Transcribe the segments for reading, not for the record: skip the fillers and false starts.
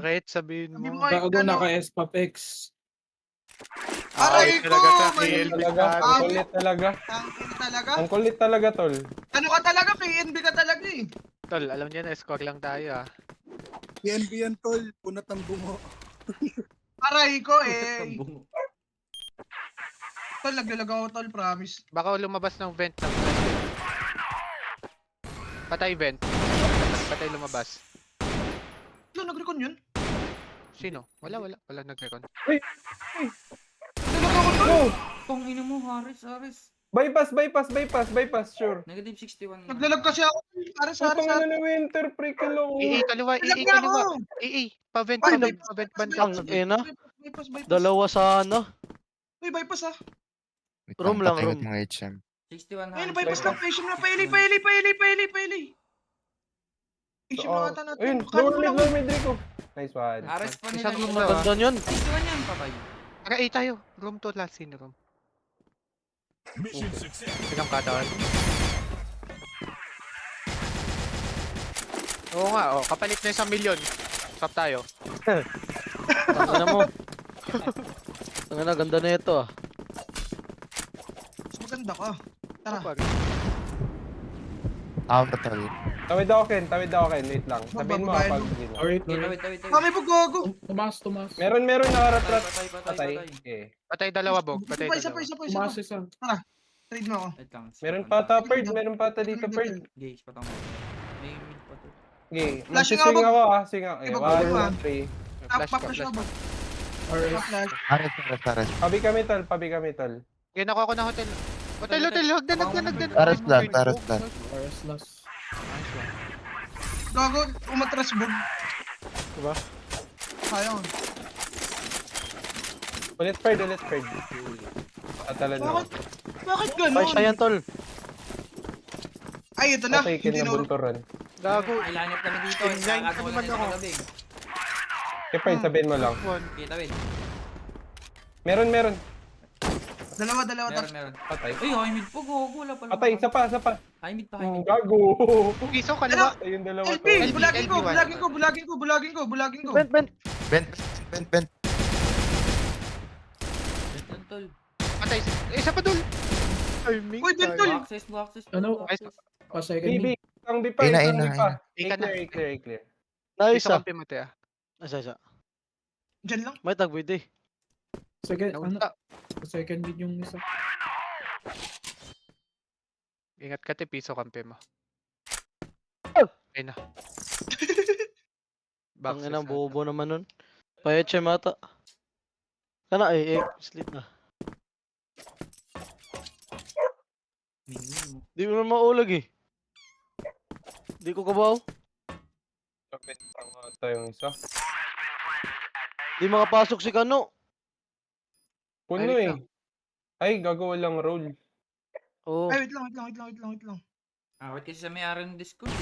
Bakit? Sabihin Sabi mo mo. ay Gago ano. naka-S pa, Pex. Aray ko! talaga ka, May KLB Talaga, ka. ang kulit talaga. tangin talaga. Ang kulit talaga, tol. Ano ka talaga? KNB ka talaga eh. Tol, alam niyo na, score lang tayo ah. PNB yan, tol. Punat ng bungo. Aray ko eh. Tambong. Tol, naglalag ako tol, promise. Baka lumabas ng vent ng patay vent. Patay lumabas. Ano, nag-recon yun? Sino? Wala nag-recon. Naglalag ako tol. Oh! Tong ina mo, Haris. Bypass, sure. Negative 61. Naglalag kasi ako. Aras, Putang aras, ina na winter, pre, kilong. Kaliwa, Naglalag na ako. kaliwa. Pa-vent, Ay, pa-vent banda. Ang ina. Bypass. Dalawa sana. Uy, bypass ah. Wait Room lang, patay room. mga HM. 61 Ayun, Haris. bypass na. Patient na. Paili. Issue Oh, mga ata natin. ayun, Kano lower lang. mid, Rico. Nice one. Haris pa nila. Isang room yun. na. Maganda yun. 61 yan, patay. Tara, tayo. Room to, last scene room. Sigang katawan. Oo nga, kapalit na 1,000,000. Stop tayo. Ang ina mo. Ang ina, ganda na ito ah. Mas maganda ka. Tara. Tower tol. Tawid ako, Ken. Wait lang. Sabihin mo Bababae kapag mo. hindi na. Alright, Wait. alright. Kami po gago. Tumas. Meron nakaratrat. Patay. Patay. Okay. Patay dalawa, Bog. Patay Isa pa. dalawa. Tumas isa. Trade mo ako. Wait lang. Meron pa ata Perd. Meron pa ata dito Perd. Gage, patang mo. May mid pa to. Okay. Flashing Magsiswing ako. ako ah. Swing ako. Iba pa ba? 1, 2, 3. Flash ka, Flash flash. ako. RS. Flash. Ares. Pabi kami tol. Yan ako na hotel. Hotel, huwag na. Ares plan. RS last. Gago, umatras bug. Diba? Sayang. Ulit Perd. Tatalan mo. Bakit Ay, ganun? siya yan, tol. Ay, ito na. Okay, Ken na bunturon. Gago. Ay, lineup kami dito. Tingnan Ano ko wala naman na ako. sa gabi. Okay, Perd, sabihin mo lang. Okay, tawid. Meron. Dalawa. Meron. Patay. Ay, high mid po. Gogo. Wala pala. Patay, isa pa. High mid pa. Gago. Piso, kaliwa. Ayun dalawa LB, to. bulagin ko. Vent. Yan, tol. Patay. Isa pa dul. Timing. Uy, din, tol. Go access. Ano? Ay, Pa second BB, mid. isang B pa, Ina. Ika na. clear. Nice Piso ah. kampi mate ah. Isa. Diyan lang. May tagwid eh. Second, ano? Naunta. Pa second mid yung isa. Ingat ka te, piso kampi mo. Ayun na. Ang Boxes ina, na. bobo naman nun. Pa-HM ata. Kana sleep na. Di mo na maulag eh. Di ko kabaw. Kapit ang ata yung isa. Di makapasok si Kano. Puno Ay, eh. Ay, gagawa lang roll. Oo. Ay, wait lang. Wait kasi sa may-ari ng Discord.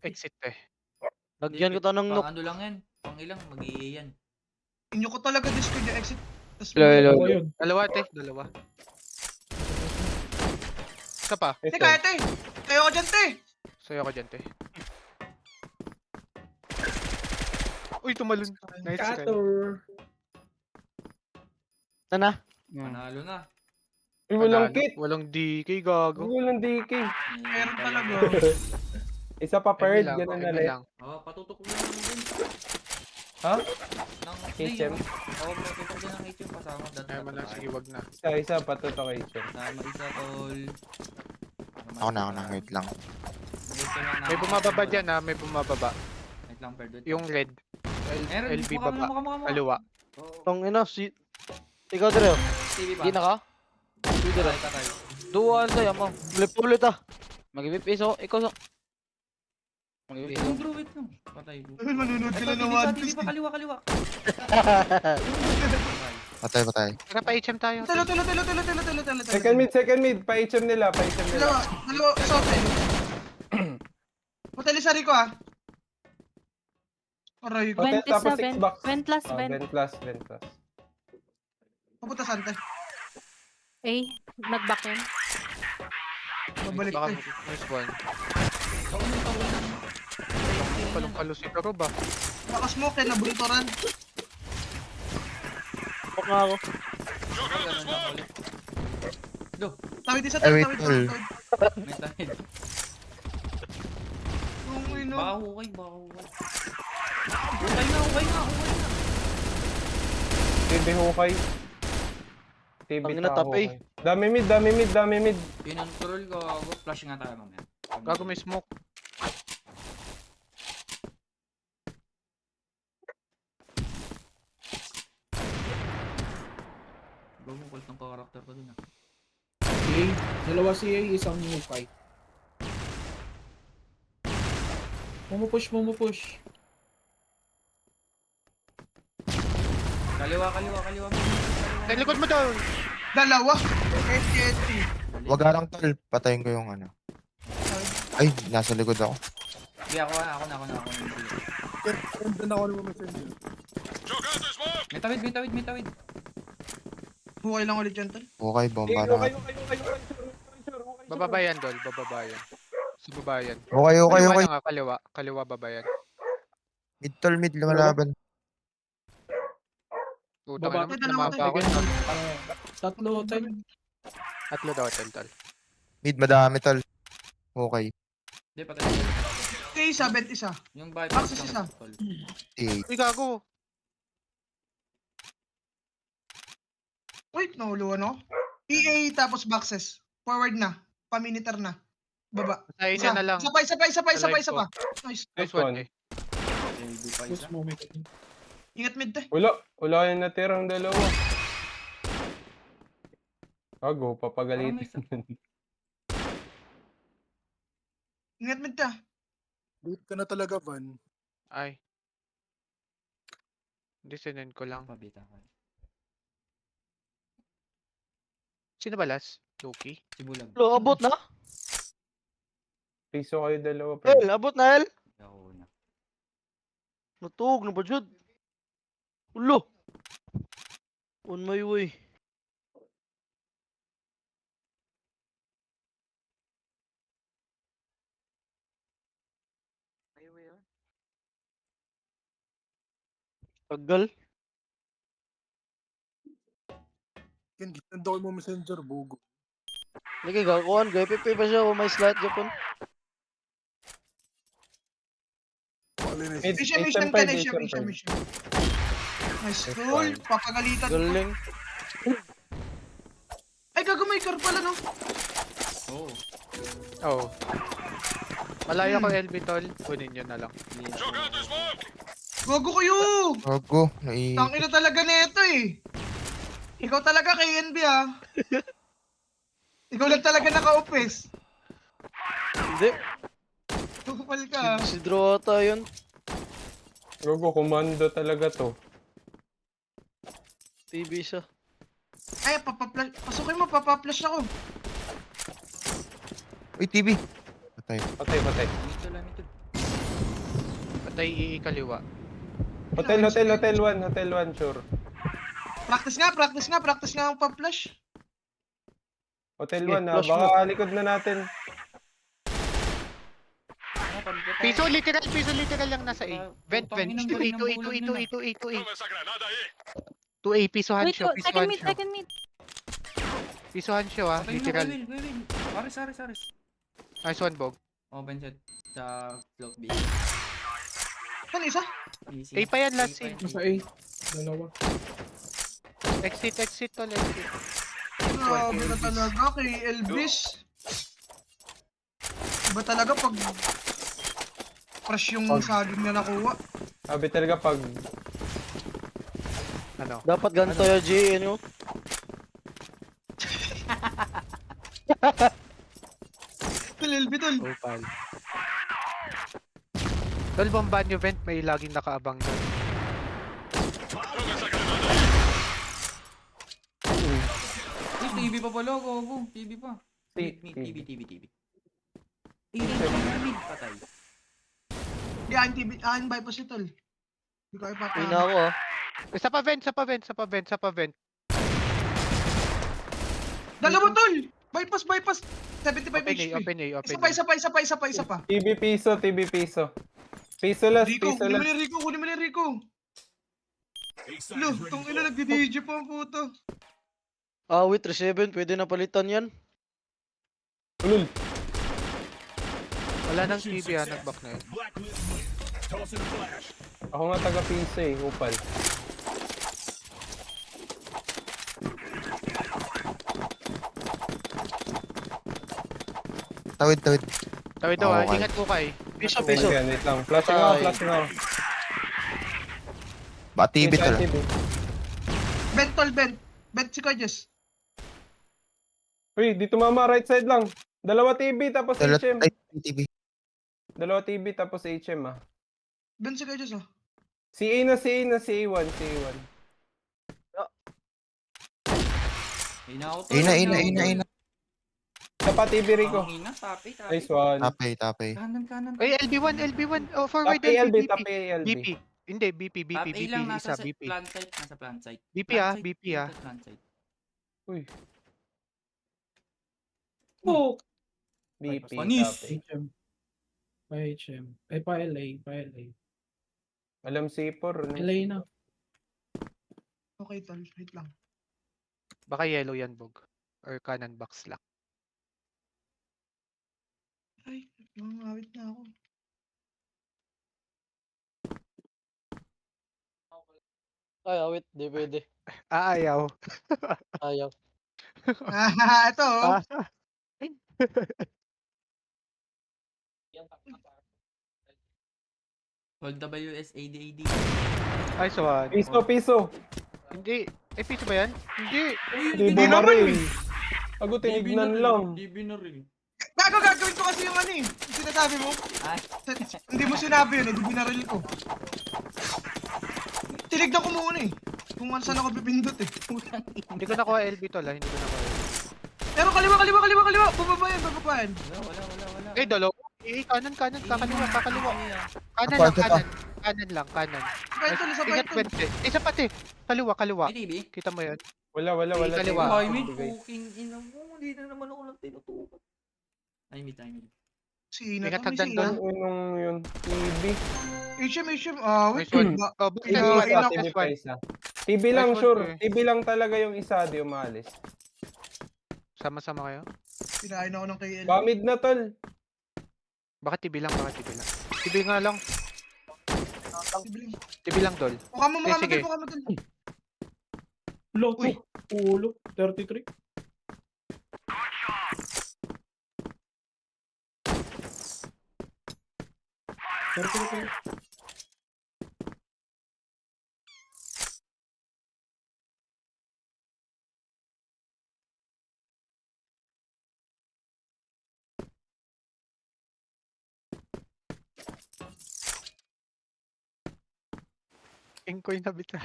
Exit eh. Lagyan kita ng Pang nook. ano lang yan. Pang ilang, mag-i yan. Inyo ko talaga Discord yung exit. Tas Ano yun? Dalawa te, dalawa. Isa pa. Teka, ate. Tayo ko dyan, te. Sayo ko dyan te. Uy, tumalon. Nice guy. Cator. Sana. Panalo na. Uy, walang Panalo. kit. Walang DK, gago. Walang DK. Meron talaga. Isa pa Perd, ganun na lang. Patutok mo lang din. Ha? Ng HM? Oo, patutok din ng HM kasama. Ay man lang, sige, wag na. Isa, patutok kay Chen. Sama isa, tol. Ako na. Wait lang. May bumababa dyan ha, may bumababa. Wait lang, Perd. Yung red. Meron, LB mukha mo, baba. mukha mo. Kaliwa. Tong ina, si... Ikaw dire. TV pa. Di na ka? Di dire. Patay. Duwan tayo mo. Flip ulit ah. Mag-ipipiso. Ikaw sa... Mag-ipipiso. Yung bro, wait lang. Patay. Ay, manunod ka Ito, na ng TV One pa, TV Piece. pa, kaliwa. Patay. Tara pa HM tayo. Talo. Second mid, pa-HM nila. Dalawa, isa hotel. Hotel isa Rico ah. Aray ko. Hotel, tapos 6 27. box. Vent last, Oh, vent. vent plus. Papunta saan te? Nag-back yun. Babalik Baka te. nice one. Palong-palo si Karo ba? Baka smoke eh, nabunturan. Pok nga ako. Ganun lang ulit. Go. Tawid isa, Ay, wait, tawid. tol. May tahid. Yung ino. Baka hukay, baka hukay. Hukay na. TB hukay. TB Ang ina, sa tap, eh. hukay. Dami mid. Pinontrol ko ako. Flash nga tayo mamaya. Gago may smoke. Go mo, kulit ng karakter ko dun ah. CA. Dalawa CA, isang hukay. Mumupush. Kaliwa. Sa likod mo daw. Dalawa. SKT. Wag arang tol. Patayin ko yung ano. Ay, nasa likod ako. Hindi ako na. Doon ako naman messenger. May tawid. Hukay lang ulit yan, tol. Okay, bomba na. Hukay. Bababa yan, Dol. Bababa yan. Sa baba yan. Okay. Kaliwa lang, kaliwa. Kaliwa baba yan. Mid tol, mid lumalaban. Utang Baba. naman, Dalawa, lumaba ako. Tatlo, time. Tatlo daw, Tol. Mid madami tol. Okay. Hindi, patay. Okay, isa, bet isa. Yung bypass Access lang isa. tol. Uy, gago. Wait, nahuluan ako. EA tapos boxes. Forward na. Paminiter na. Baba. Tayo niya na lang. Isa pa. Sa live ko. Nice. Nice Nice one, one. eh. Hindi pa Push isa. mo, may Ingat mid te. Wala yung natirang dalawa. Gago, papagalitin. Ingat mid te. Boot ka na talaga, Van. Ay. Hindi, sinend ko lang. Pabita ka. Sino ba last? Loki? Sibulag. Lo, abot na? Piso kayo dalawa. El, abot na El. Ako na. Natug na ba jud? Ulo. On my way. Tagal. Ken, gitanda ko mo messenger, bugo. Lagi gakuan, GPP pa siya, may slot Japon. Alin na Mid, Mission, Asian mission, five, mission, Asian mission, five. mission. Nice goal. Papagalitan ko. Galing. Ay, gago may car pala, no? Oo. Oh. Malayo ko LB, Tol. Kunin nyo na lang. Gago kayo! Gago, Tangin na talaga nito eh. Ikaw talaga kay NB ah. Ikaw lang talaga naka-office. Hindi. Tupal ka. Si Drota yun. Gago, komando talaga to. TV siya. Ay, papaplush. Pasukin mo, papaplush ako. Uy, TV. Patay. Patay. Mito lang. Patay kaliwa. Hotel 1, sure. Practice nga ang paplush. Hotel Okay, 1 flash baka likod na natin. Piso literal lang nasa A. Vent. 2A, pisohan Wait, siya, pisohan siya. second mid. Pisohan siya ah, literal. Will. Aris. Nice one, Bog. Oh, Benchot. Sa float B. Ano isa? Easy. A pa yan, last A pa scene. yan. Nasa A. Dalawa. Exit, Tol, exit. Grabe na talaga kay Elvis. Iba talaga pag crush yung saging na nakuha. Sabi talaga pag Ano? Dapat ganito yung GN nyo. Tol, Elvis, tol. Opal. Tol, bomba nyo vent, may laging nakaabang doon. Uy, TV pa pala. Go. TV pa. TV. Mid. Patay. Di, akin bypass ito, tol. Hindi ko Uy ipapa. na ako ah. Sa pa vent. Dalawa, tol! Bypass. 75 HP. Open A. Isa pa. TV piso. Piso last, Rico, piso kunin mo last. ni Rico, kunin mo ni Rico. Lo, tong ina nagdi-DJ pa ang puto. Awit, 3-7, pwede na palitan yan. Ulul. Wala nang TV nag-back na yun. Ako nga taga piso eh, upal. Tawid, tawid. Tawid daw Okay. ingat ko kay. Piso, Wait, piso. wait lang. Flashing ako, Ay. flashing ako. Ba, TV Piso, tol. TV. Bent tol, bent. Bent si Kojes. Uy, dito mama, right side lang. Dalawa TV tapos Tol, HM. ay, TV. Dalawa TV tapos HM ah. Bent si Kojes, oh. CA na, CA na, CA1, CA1. Ina ako to. Ina. Isa pa TV Rico. Ang ina, tapi, tapi. Nice one. Tapay. Kanan. Ay, LB1. Oh, forward Tapi LB, LB. tapi LB. BP. Hindi, BP. Top A lang, nasa Isa, BP. plant site. Nasa plant site. BP Plant ah, site, BP ah. plant site. Uy, Oh! BP. Panis. tapi. HM. Pa HM. Ay, pa LA. Alam C4. Ano? LA na. Okay, tol. Wait lang. Baka yellow yan, Bog. Or kanan box lang. Ay, mangawit na ako. Ay, awit, di pwede. Ayaw. Ayaw. Ito, oh. Hold WS AD. Ay, swan. Piso. Hindi. Eh, piso ba yan? Hindi. Hindi bumaril. Ako tinignan lang. DB na rin. Gagawin ko kasi yung ano eh. Yung sinasabi mo. Ay. Hindi mo sinabi yun, hindi binaril ko. Tinignan ko muna eh. Kung saan ako pipindot eh. Hindi ko nakuha LB tol ah. Hindi ko nakuha. Pero kaliwa. Bumaba yan. Wala. Eh, dalawa. Eh, kanan. Kakaliwa. Kanan Ako, lang, ito pa. kanan. Kanan lang, kanan. Isa pa Ingat, ito. Bente. Isa pati. Kaliwa. May DB? Kita mo yan? Wala. Kaliwa. Ay, may Bigay. fucking ina mo. Hindi na naman ako lang tinutukan. Ay, mid. Si Ina Ingat to, may hagdan si Ina. doon. Anong yun? TV. HM. Nice one. Oh, TV Ina, Bente. ina, pa, TV pa isa. TV lang Nice one, sure. eh. TV lang talaga yung isa, di umalis. Sama-sama kayo? Pinain ako ng KL. Bamid na tol. Baka TV lang. TV nga lang. TV lang, Dol. Mukha mo, Sige. mukha mo dun. Ulo, Uy. ulo. 33. Okay. King coin na bita.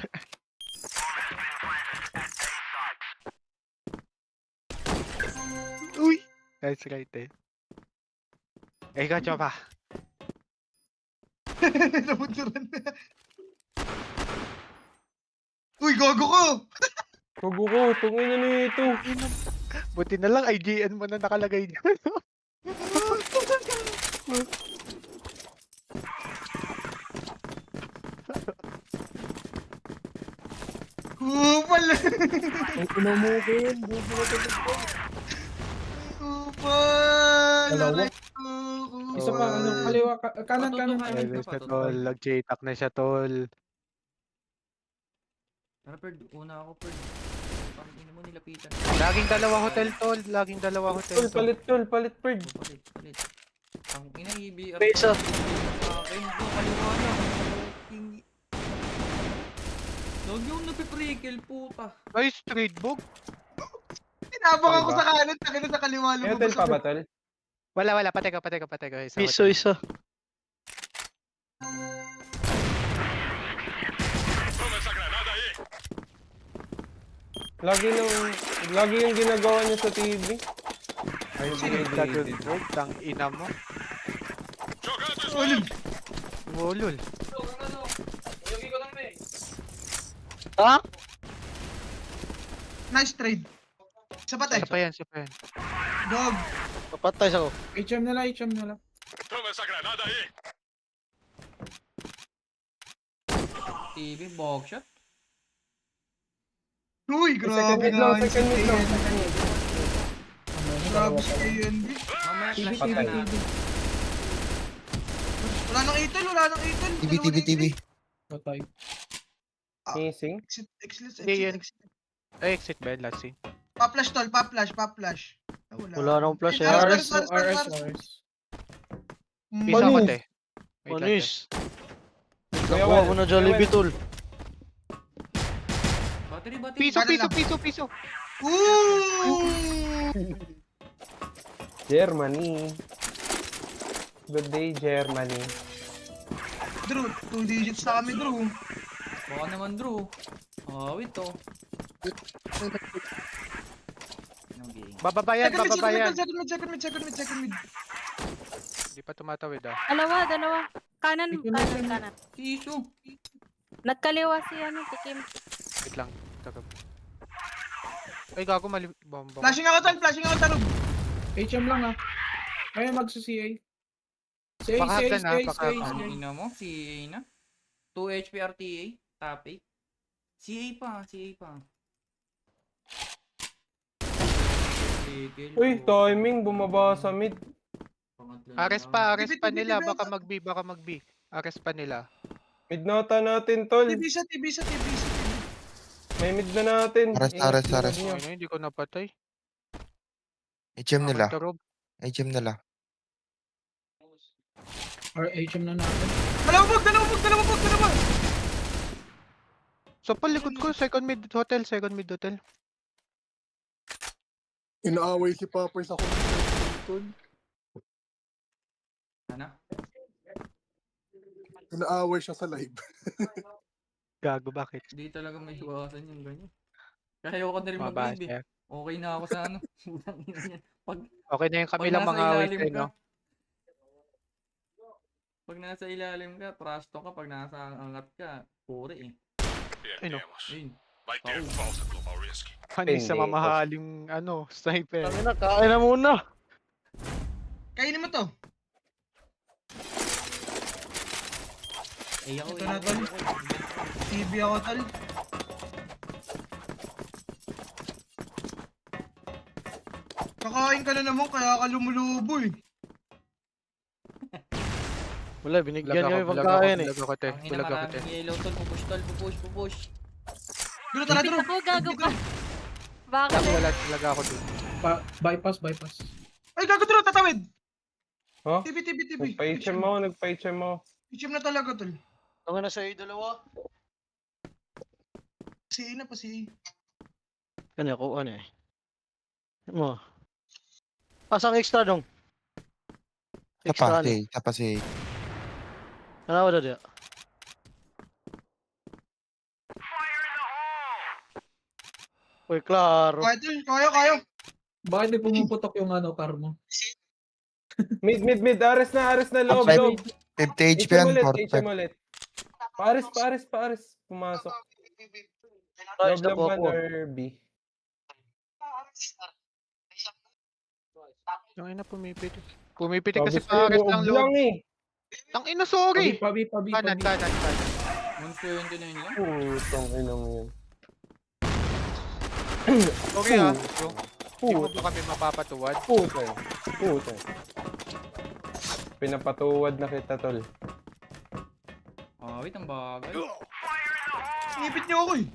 Uy! That's right eh. Eh, ikaw, Chopa. Nabunturan na. Uy, gogo ko! Hugo ko, tungin na nito. Buti na lang, IGN mo na nakalagay dyan. Kupal! Ang ina mo ko yun. Bubo na talaga. Kupal! Dalawa. Isa pa, ano, kaliwa, kanan. Ay, siya, tol. Nag-J-tack na siya, tol. Tara, Perd. Una ako, Perd. Pangina mo, nilapitan. Laging dalawa hotel, tol. Laging dalawa hotel. Tol, palit perd. Palit. Ang ina, EB. Pesa. Akin, kaliwa lang. Fucking- Huwag yung napiprikel, puta. Ay, straight bog. Tinabang ako Diba? sa kanan, takin sa kaliwa. May hotel pa ba tol? Wala. Patay ka. Piso, isa. Lagi yung ginagawa niya sa TV. Ay, Dagon bog. Tang ina mo. Ulul! Wolol. Ha? Nice trade. Isa pa tayo. Isa pa yan. Dog. Papatay ako. HM na lang. TV, box shot. Uy, Second grabe mid lang, na. second mid lang, second mid. Grabe si KNB. Mamaya TV, flash TV, ka na. TV. Wala nang itil, wala nang itil. TV, TV, TV. Patay. Missing. Exit. Hindi yun. Ay, exit ba yun? Last scene. Pa-flash tol, pa-flash. Ah, Wala nang flash, Ay, eh. RS, Ars. RS. Piso ako, Manis. te. Wait lang, te. Manis. Kuya Nakuha Wel, ko na Kuya Jollibee, Wel. tol. Battery. Piso. Ooh! Germany. Good day, Germany. Drew, 2 digits na kami, Drew. Baka naman, Drew. Wait to. Bababayan. Second mid. Hindi pa tumatawid ah. Dalawa. Kanan. Siso. Nagkaliwa si Tikim. Wait lang. Tagap. Ay, gago mali. Bomba. Flashing ako, Drew. HM lang ah. Kaya magsa-CA. CA, Baka CA, hagdan, CA, baka CA, hagdan. CA. Ina mo, CA na. 2 HP RTA. Top 8. CA pa. Uy, timing. Bumaba sa mid. Ares pa TV, nila. TV. Baka mag-B. Ares pa nila. Mid nata natin, tol. TV sa TV. May mid na natin. Aras, Ingat aras. nyo. Ay, hindi ko napatay. HM nila. Turog. HM nila. Or HM na natin. Dalawang. So, palikod ko. Second mid hotel. Inaaway si Papoy sa tol. Ano? Inaaway siya sa live. Gago, bakit? Hindi talaga may iwasan yung ganyan. Kaya ako na rin mag-live eh. Mabasa. Okay na ako sa ano. Putang ina niyan. Okay na yung Pag kami lang nasa mga awit ilalim eh, ka, no? pag nasa ilalim ka, prasto ka. Pag nasa angat ka, puri eh. Ay, no. Ayun. Panis sa Hindi. mamahaling, sniper. Tangina, kain na muna. Kainin mo to. Ay ako Ito na, tol. TV ako, tol. Kakain ka na naman, kaya ka lumulubo eh. Wala, binigyan niyo yung pagkain eh. Bulag ako, te. Ang ina, Bulag ako, te. maraming yellow tol. Pupush. Drew, tara, Drew. Ako, gago ka. Bakit? Gago, wala talaga ako dun. Bypass. Ay, gago, Drew, tatawid. Huh? TV. Nagpa-HM mo. HM na talaga, tol. Tangina na sa'yo dalawa. Si na pa si. Kanya ko, ano eh. Mo. Pasang extra dong. Extra ni. Tapa si. Ano ba dia? Uy, klaro. Kaya, tol. Kaya. Bakit di pumuputok yung car mo? Mid. Ares na. Loob. 50 HP yan. HM ulit. Paares. Pumasok. Guys, Loob nakuha lang ko. or B? Yung ina, pumipit. Pumipit kasi Sabi sa'yo, pares lang loob lang loob. eh. Ang ina, sorry! Pabi. Kanan. 179 lang. Putang ina mo yun. Sorry ah. Hindi mo ba kami mapapatuwad? Putang. Pinapatuwad na kita, tol. Wait, ang bagay. Inipit niyo ako eh.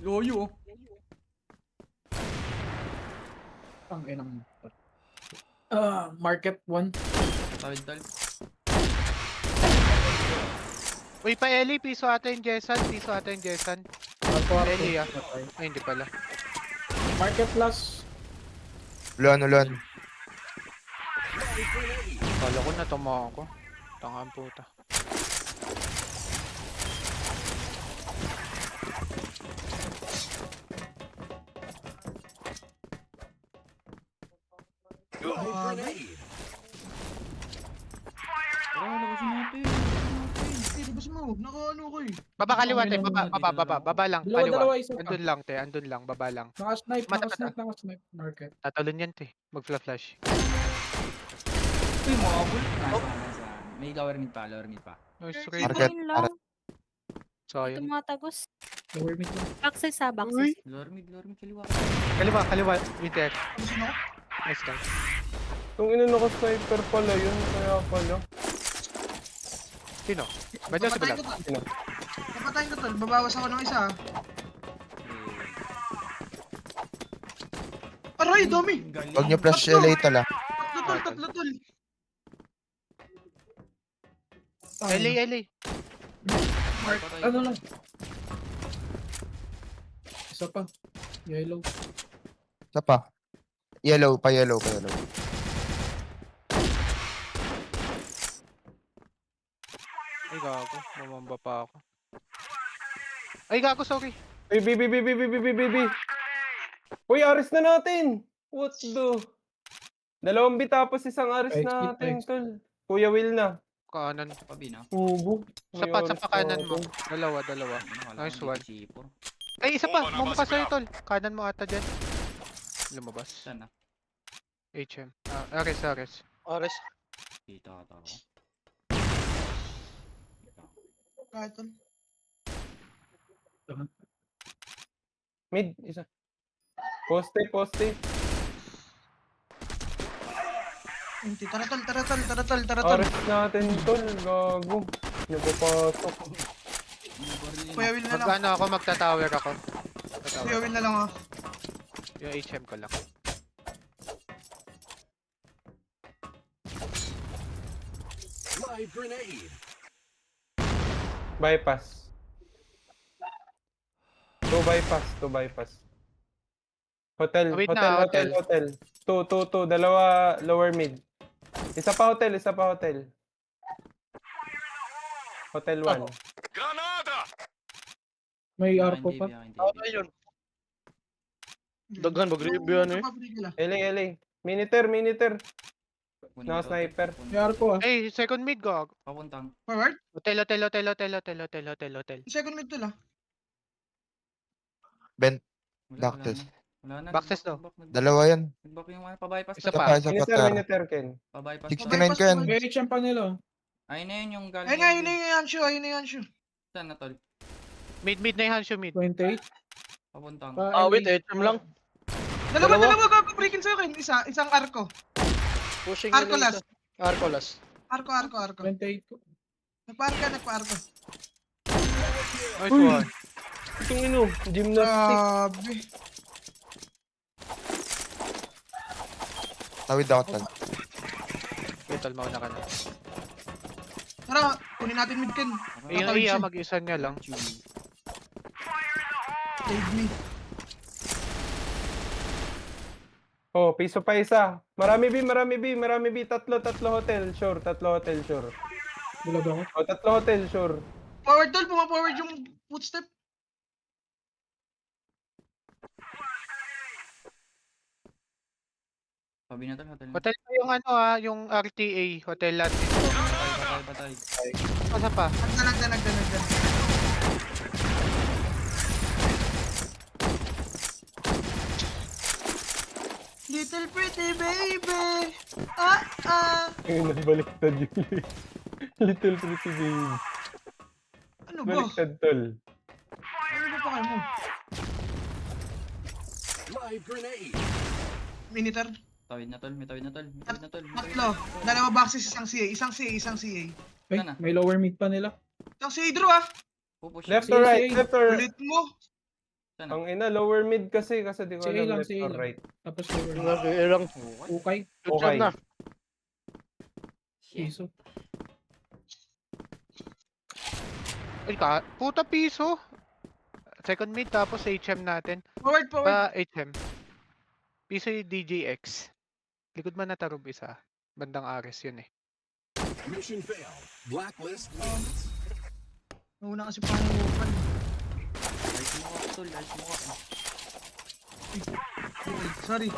Loyo. Ang inang. Market 1. Tawid tol. Uy, pa Ellie, piso ata yung Jessan. Eli ah. Ay, hindi pala. Market plus. Luan. Kala ko natama ako. Tangang puta. Labasin natin. Labas mo. Naka-ano ko eh. Baba kaliwa, te. Baba lang. Dalawa, Kaliwa. isa pa. Andun lang. Baba lang. Naka-snipe. Mata. Market. Tatalon yan, te. Mag-flash. Uy, mabul. Nasa. May lower mid pa. Nice, Market. Ayun lang. Ito Sayang. mga tagos. Lower mid to. Boxes ha, Uy. boxes. Lower mid, kaliwa. Kaliwa. Winter. Tapusin ako. Nice lang. Kung inano ko sniper pala yun, kaya pala. Sino? Ba't yun si Papatayin Black? ko tol. Sino? Papatayin ko tol. Babawas ako ng isa. Aray, dami. Huwag niyo flash LA tala. Tatlo tol. LA. Ano lang? Isa pa. Yellow. Isa pa. Yellow. Ay, gago. Mamamba pa ako. Ay, gago, sorry. Ay, B. Uy, aris na natin! What the? Dalawang B tapos isang aris Exit, natin, exit. tol. Kuya Will na. Kanan. Pabi na. Ugo. Sa kanan mo. Dalawa. Nice one. Ay, isa pa. Mumpa sa'yo, tol. Kanan mo ata dyan. Lumabas. Saan na? HM. Ares. Ares. Dito ata ako. Kahit tol. Mid, isa. Poste. Tara tol. Aris natin, tol. Gago. Napapasok. Kuya Will na lang. Mag-ano ako, magta-tower ako. Kuya Will na lang ah. Yung HM ko lang. Bypass. Two bypass. Hotel. Wait na, hotel. Two. Dalawa lower mid. Isa pa hotel. Hotel 1. May arco pa. Ano yun? Daghan, mag-review ano eh. LA. Miniter. Naka-sniper. May arco ah. Ay, second mid, gago. Papuntang. Forward. Hotel. Second mid tol ah. Bent. Wala Doctors. na. Boxes daw. Dalawa yan. Nag-back yung mga pabypass. Isa Isa pa. pa, isa pa. Tar. Miniter, Ken. Pabypass. 69 ka yan. May HM pa nila. Ayun na yun yung galing. Ayun na yung Yanshu. Saan na tol? Mid na yung Hanshu mid. 28. Papuntang. Wait, HM lang. Dalawa breaking sa akin. Isang arco. Pushing Arco nila last. isa. Arco last. Arco. 28 ko. Nagpa-arco. Nice one. Itong ino, gymnastic. Grabe. Tawid ako tal. Wait, tol, mauna ka na. Tara, kunin natin mid Ken. Yung Tatawid iya, siya. mag-isa niya lang. Save me. Oh, piso pa isa. Marami B. Tatlo hotel, sure. Bulag ako. Oh, tatlo hotel, sure. Forward tol, puma-forward yung footstep. Pabi na tol. Hotel na. Hotel pa yung yung RTA. Hotel Latin. Patay. Masa pa? Nagdan. Little pretty baby. Ayun, baliktad yun. Little pretty baby. Ano ba? Baliktad, tol. Ano ba pa kayo mo? Minitor. Tawid na tol. May tawid na tol. Tatlo. Dalawa boxes, isang CA. Isang CA. Ay, Sana. may lower mid pa nila. Isang CA draw ah. Pupush. Left or right? CA. Ulit mo. Sana. Ang ina, lower mid kasi di ko CA alam lang, left CA or lang. right. Tapos lower mid. Okay, lang. Ukay. Okay. na. Piso. Ay, puta piso. Second mid, tapos HM natin. Forward. Pa HM. Piso yung DJX. Likod man na tarub isa. Bandang Ares yun eh. Nauna kasi pangupan. Ayos mo ka tol. Sorry.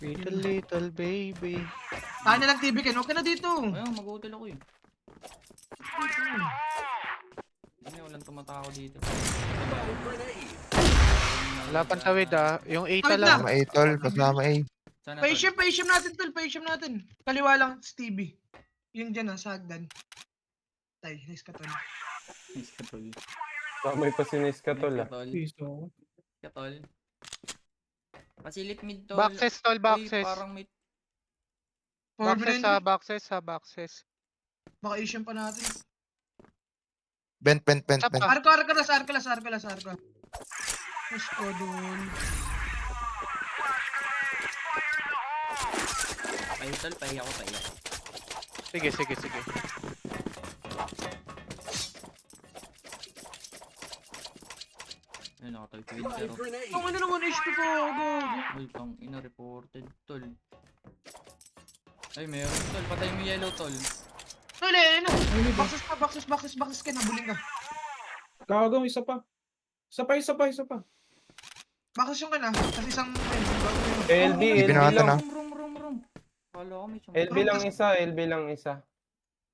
Little baby. Tahan na lang TV Ken. Huwag ka na dito. Ayun, mag-hotel ako eh. Hindi, walang tumatao dito. Wala pang tawid Yung 8 Tawid lang. Kasama A tol. Kasama A. Sana tol. Pa-HM natin tol. Pa-HM natin. Kaliwa lang Stevie. Yung dyan sa hagdan. Tay, nice ka tol. Nice ka, tol. May pasinis ka tol ah. Tol. Piso. Ka, tol. Pasilip mid, tol. Boxes, tol, Uy, boxes. parang may... Boxes sa boxes, sa boxes. Baka Asian pa natin. Bent. Isa pa. Arko. Mas ko dun. Pahi, tol. Pahi ako. Sige. Ayun ako, tol. Twin zero. Ang ano naman HP ko, go. Uy, pang ina reported, tol. Ay, meron, tol. Patay mo yellow, tol. Tol, ano? Boxes ka, nabuling ka. Kagawang isa pa. Isa pa. Boxes yung ka na, kasi isang LB Binata na. lang. Rum. Kala ko may LB lang isa.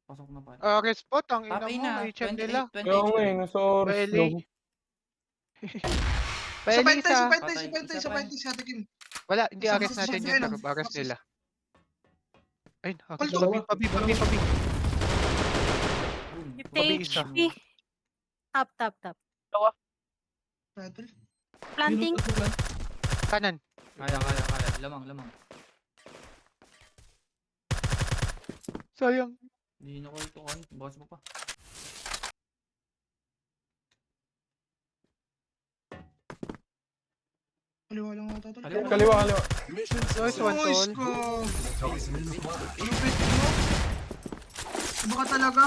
Pasok na pa. Respot, ang ina Tapay mo, na. HM 28 nila. Kaya nga eh, nasa oras Pwede. lang. Paeli isa. Sa pwente, si Ate Kim. Wala, hindi Isa- ares isa- natin isa- yan, ano, pero ares boxes. nila. Ayun, Dalawa. pabi. Pabi isa. HP. Top. Battle. Planting. Kanan. Kaya. Lamang. Sayang. Hindi na ko ito kan. Boss mo pa. Kaliwa lang ako, Tol. Kaliwa. Nice one, Nice tol. ko. Lupit mo. Baka talaga.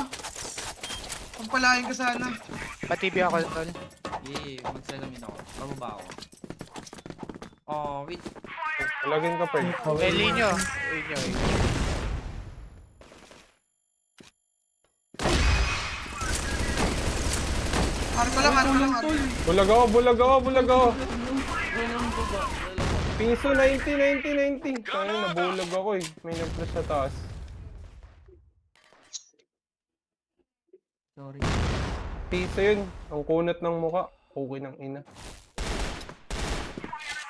Pagpalain ka sana. Patibi ako, tol. Yeah, magsalamin ako. Bababa ako. Oh, wait. Lagin ka pa eh. Eli nyo. Arko lang. Bulag ako. Piso 90. Kaya nabulag ako eh. May nag-flash sa taas. Sorry. Piso yun. Ang kunat ng muka. Okay ng ina.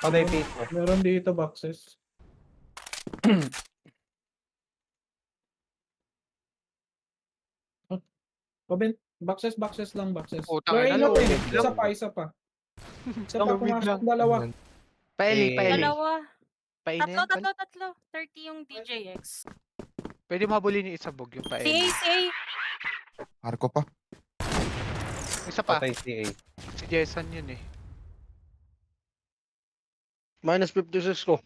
Patay piso. Meron dito boxes. Pabent. Boxes lang. Putang Try ina, natin. lumid lang. Isa pa. Lumid Pumasok lang. dalawa. Paeli. Dalawa. Paini yan, tol. Tatlo. 30 yung DJX. Pwede mabuli ni Isabog yung paeli. CA. Arko pa. Isa pa. Patay si A. Si Jason yun eh. Minus 56 ko.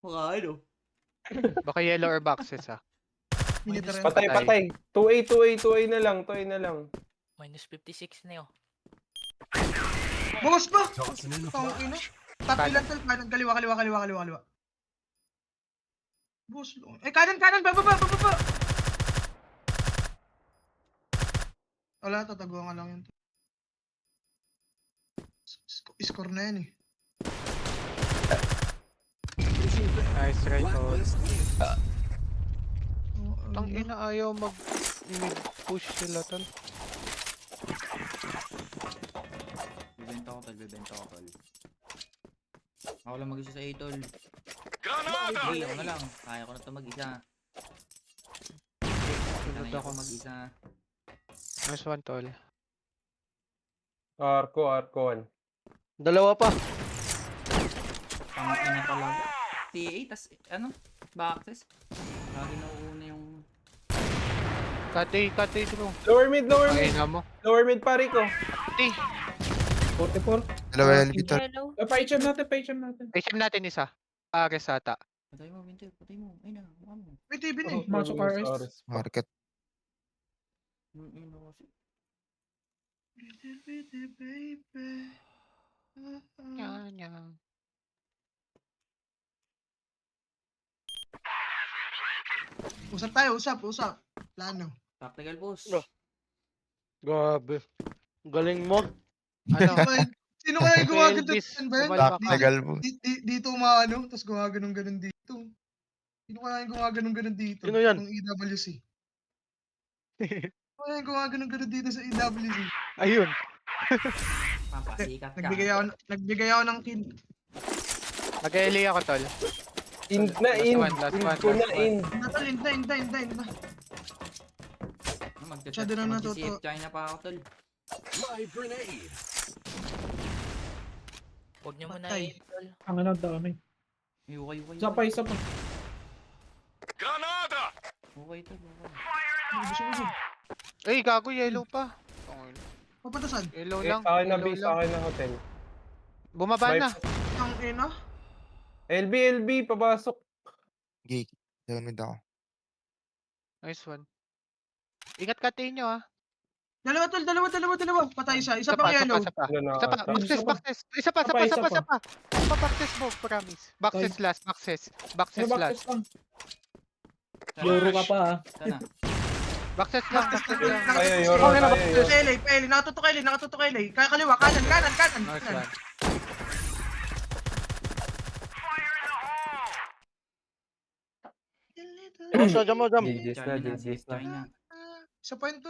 Mga ano? Baka yellow or boxes ah. Military. Patay. 2A na lang. Minus 56 na yun. Bukas ba? Tawang ino. Top ilan, Tol? Kanan, kaliwa. Bukas lang. Kanan, bababa. Wala, tataguan ka lang yun. Score na yan eh. Nice try, tol. Oh, Tang ina ayaw mag-push sila, tol. Bibenta ko, tol. Ako lang mag-isa sa A, tol. Hey, ako na lang. Kaya ko na ito mag-isa. Sunod Kaya ako. ko mag-isa. Nice one, tol. Arco 1. Dalawa pa. Pang-ina talaga. TA, tas ano? Boxes. Lagi nauuna yung... Kate through. Lower mid. Ang ina mo. Lower mid pare ko. 44. Dalawa LB tol. Yellow. Pa-HM natin. HM natin isa. Ares ata. Patay mo, Winter. Patay mo. Ay na, mukha mo. May TV na eh. Masok RS. Market. Yung ino kasi. Baby. Yan. Usap tayo. Plano. Tactical boss. Bro. Grabe. Galing mo. Ano? Sino kaya yung gumagano Elvis, dyan, Ben? bumalik ka. Tagal mo. Dito umaano, tapos gumaganon dito. Sino kaya yung gumaganon dito? Sino yan? Ng EWC. Sino kaya yung gumaganon dito sa EWC? Ayun. Pampasikat ka. Nagbigay ako ng kill. Mag-eli ako, tol. Last one. Inda. Magchat Siya din ang mag-CF natuto. China pa ako, tol. Huwag niyo muna Patay. i-tol. Ang ano, dami. Ay, okay, okay. Isa pa, isa pa. Okay, tol. Okay. Busog. Ay, gago, yellow pa. Okay. Papunta saan? Yellow Eh, lang. sa akin na Yellow B, sa lang. akin na hotel. Bumaba May- na. Ang ina. LB, papasok. Gay. Down mid ako. Nice one. Ingat ka nyo ah. Dalawa tol, dalawa. Patay isa. Isa pang yellow. Isa pa. Ano na Isa pa. ata? Boxes, Isa pa. boxes. Isa pa. Isa pa. Boxes mo, promise. Boxes last, boxes. Boxes Ano, last. bakit lang? Sana. Euro ka pa, ah. Sana. Boxes lang, boxes lang. Kaya, Euro, Okay na, kaya, Euro. Pele. Nakatutok L. Kaliwa, kanan. Nice one. Jam mo, jam. GG's na, Charlie na, GG's na. China. Isa pa yun tol.